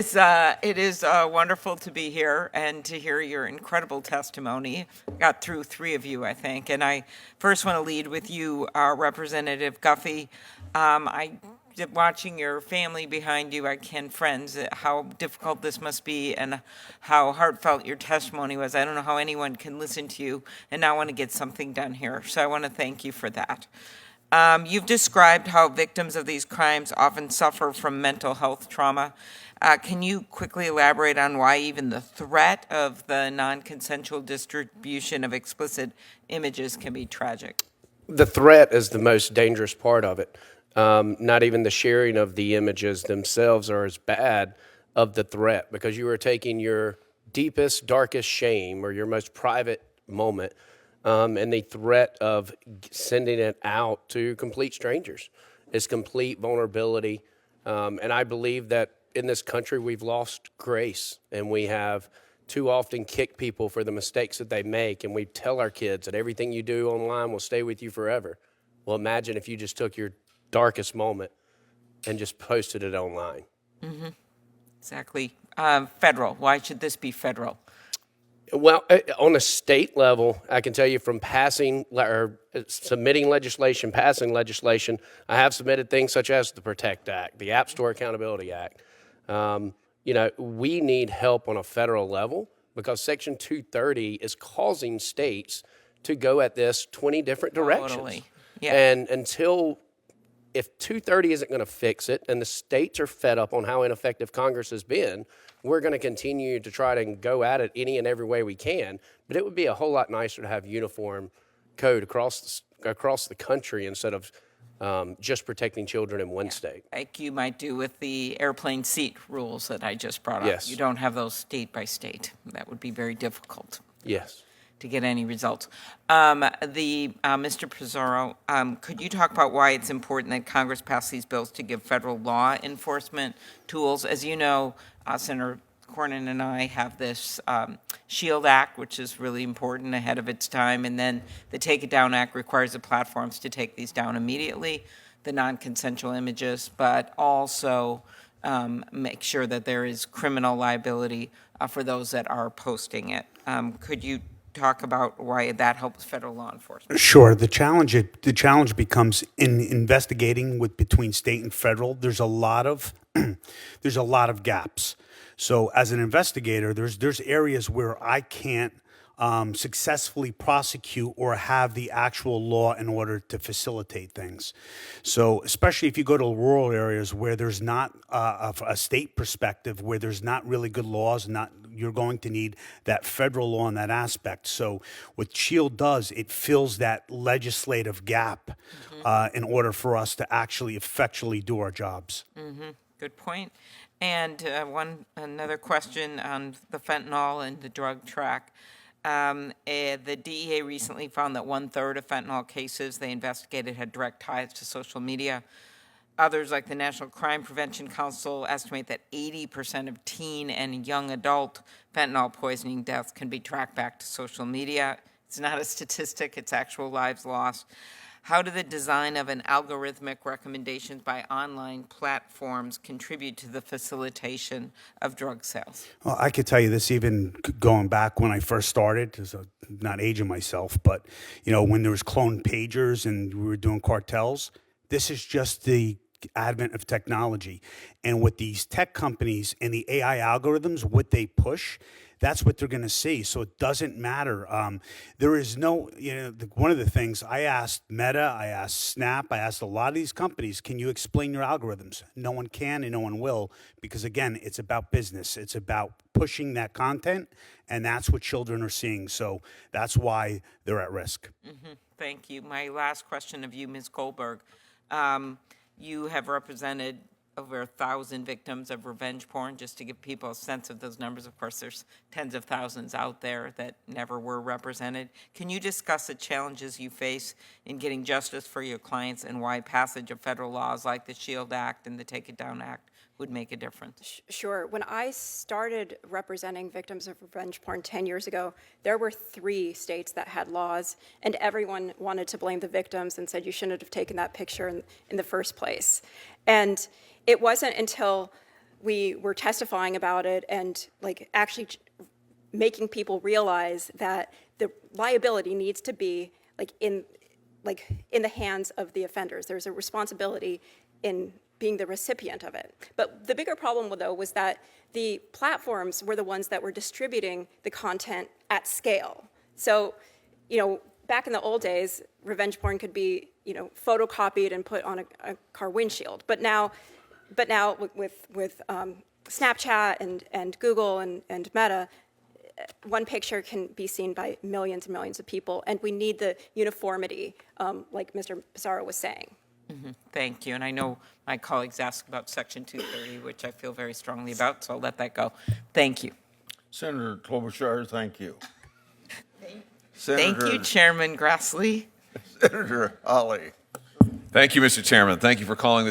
It is wonderful to be here and to hear your incredible testimony. Got through three of you, I think. And I first want to lead with you, Representative Guffey. Watching your family behind you, friends, how difficult this must be and how heartfelt your testimony was. I don't know how anyone can listen to you and not want to get something done here. So I want to thank you for that. You've described how victims of these crimes often suffer from mental health trauma. Can you quickly elaborate on why even the threat of the non-consensual distribution of explicit images can be tragic? The threat is the most dangerous part of it. Not even the sharing of the images themselves are as bad of the threat, because you are taking your deepest, darkest shame or your most private moment, and the threat of sending it out to complete strangers is complete vulnerability. And I believe that in this country, we've lost grace, and we have too often kicked people for the mistakes that they make. And we tell our kids that everything you do online will stay with you forever. Well, imagine if you just took your darkest moment and just posted it online. Mm-hmm. Exactly. Federal. Why should this be federal? Well, on a state level, I can tell you from passing or submitting legislation, passing legislation, I have submitted things such as the PROTECT Act, the App Store Accountability Act. We need help on a federal level because Section 230 is causing states to go at this 20 different directions. Totally. Yeah. And if 230 isn't going to fix it, and the states are fed up on how ineffective Congress has been, we're going to continue to try to go at it any and every way we can. But it would be a whole lot nicer to have uniform code across the country instead of just protecting children in one state. Like you might do with the airplane seat rules that I just brought up. Yes. You don't have those state by state. That would be very difficult. Yes. To get any results. Mr. Pizarro, could you talk about why it's important that Congress pass these bills to give federal law enforcement tools? As you know, Senator Cornyn and I have this SHIELD Act, which is really important, ahead of its time, and then the Take It Down Act requires the platforms to take these down immediately, the non-consensual images, but also make sure that there is criminal liability for those that are posting it. Could you talk about why that helps federal law enforcement? Sure. The challenge becomes in investigating between state and federal. There's a lot of gaps. So as an investigator, there's areas where I can't successfully prosecute or have the actual law in order to facilitate things. So especially if you go to rural areas where there's not a state perspective, where there's not really good laws, you're going to need that federal law in that aspect. So what SHIELD does, it fills that legislative gap in order for us to actually effectually do our jobs. Mm-hmm. Good point. And another question on the fentanyl and the drug track. The DEA recently found that 1/3 of fentanyl cases they investigated had direct ties to social media. Others, like the National Crime Prevention Council, estimate that 80% of teen and young adult fentanyl poisoning deaths can be tracked back to social media. It's not a statistic, it's actual lives lost. How do the design of an algorithmic recommendations by online platforms contribute to the facilitation of drug sales? Well, I could tell you this even going back when I first started, not aging myself, but when there was cloned pagers and we were doing cartels, this is just the advent of technology. And with these tech companies and the AI algorithms, what they push, that's what they're going to see. So it doesn't matter. There is no, one of the things I asked Meta, I asked Snap, I asked a lot of these companies, can you explain your algorithms? No one can and no one will, because again, it's about business. It's about pushing that content, and that's what children are seeing. So that's why they're at risk. Mm-hmm. Thank you. My last question of you, Ms. Goldberg. You have represented over 1,000 victims of revenge porn, just to give people a sense of those numbers. Of course, there's tens of thousands out there that never were represented. Can you discuss the challenges you face in getting justice for your clients and why passage of federal laws like the SHIELD Act and the Take It Down Act would make a difference? Sure. When I started representing victims of revenge porn 10 years ago, there were 3 states that had laws, and everyone wanted to blame the victims and said you shouldn't have taken that picture in the first place. And it wasn't until we were testifying about it and like actually making people realize that the liability needs to be in the hands of the offenders. There's a responsibility in being the recipient of it. But the bigger problem, though, was that the platforms were the ones that were distributing the content at scale. So, back in the old days, revenge porn could be, photocopied and put on a car windshield. But now with Snapchat and Google and Meta, one picture can be seen by millions and millions of people, and we need the uniformity, like Mr. Pissarro was saying. Thank you. And I know my colleagues asked about Section 230, which I feel very strongly about, so I'll let that go. Thank you. Senator Klobuchar, thank you. Thank you, Chairman Grassley. Senator Hawley. Thank you, Mr. Chairman. Thank you for calling this